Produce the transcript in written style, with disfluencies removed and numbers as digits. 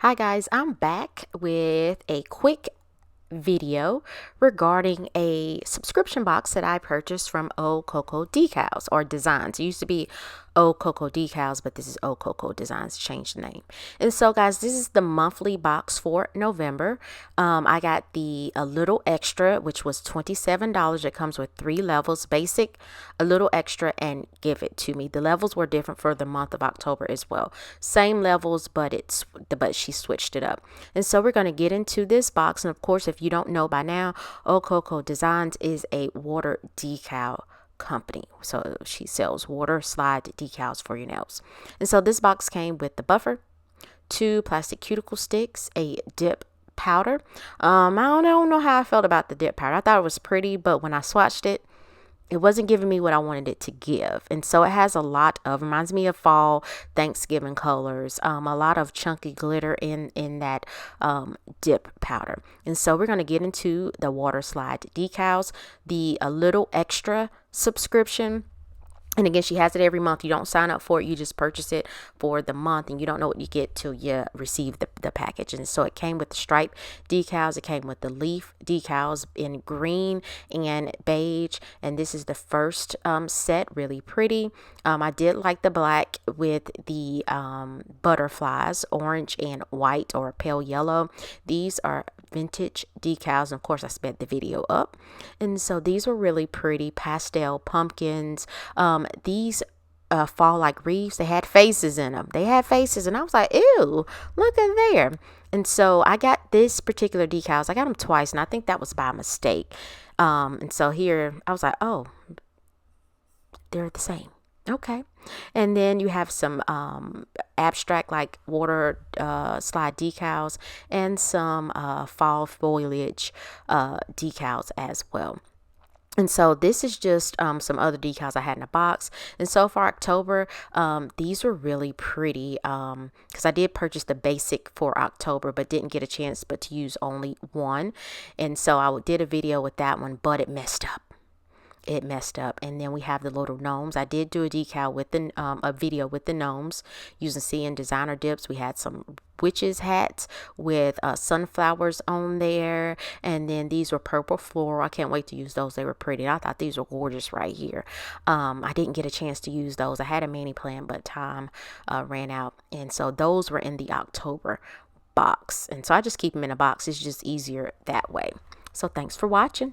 Hi guys, I'm back with a quick video regarding a subscription box that I purchased from Coco Decals or Designs. It used to be Coco Decals, but this is Coco Designs, changed the name. And so guys, this is the monthly box for November. I got a little extra, which was $27. It comes with 3 levels: basic, a little extra, and give it to me. The levels were different for the month of October as well. Same levels, but she switched it up. And so we're going to get into this box. And of course, if you don't know by now, Coco Designs is a water decal company. So she sells water slide decals for your nails. And so this box came with the buffer, 2 plastic cuticle sticks, a dip powder. I don't know how I felt about the dip powder. I thought it was pretty, but when I swatched it, it wasn't giving me what I wanted it to give. And so it has a lot of, reminds me of fall Thanksgiving colors, a lot of chunky glitter in that dip powder. And so we're going to get into the water slide decals, the a little extra subscription. And again, she has it every month. You don't sign up for it. You just purchase it for the month, and you don't know what you get till you receive the package. And so it came with the stripe decals. It came with the leaf decals in green and beige. And this is the first set. Really pretty. I did like the black with the butterflies, orange and white or pale yellow. These are vintage decals, and of course I sped the video up. And so these were really pretty pastel pumpkins. These fall like wreaths. They had faces in them. They had faces, and I was like, ew, look at there. And so I got this particular decals. I got them twice, and I think that was by mistake. And so here I was like, oh, they're the same. Okay. And then you have some abstract like water slide decals and some fall foliage decals as well. And so this is just some other decals I had in a box. And so for October, these were really pretty because I did purchase the basic for October, but didn't get a chance but to use only one. And so I did a video with that one, but it messed up. And then we have the little gnomes. I did do a decal with a video with the gnomes using CN designer dips. We had some witches hats with sunflowers on there, and then these were purple floral. I can't wait to use those. They were pretty. I thought these were gorgeous right here. I didn't get a chance to use those. I had a mini plan, but time ran out, and so those were in the October box. And so I just keep them in a box. It's just easier that way. So thanks for watching.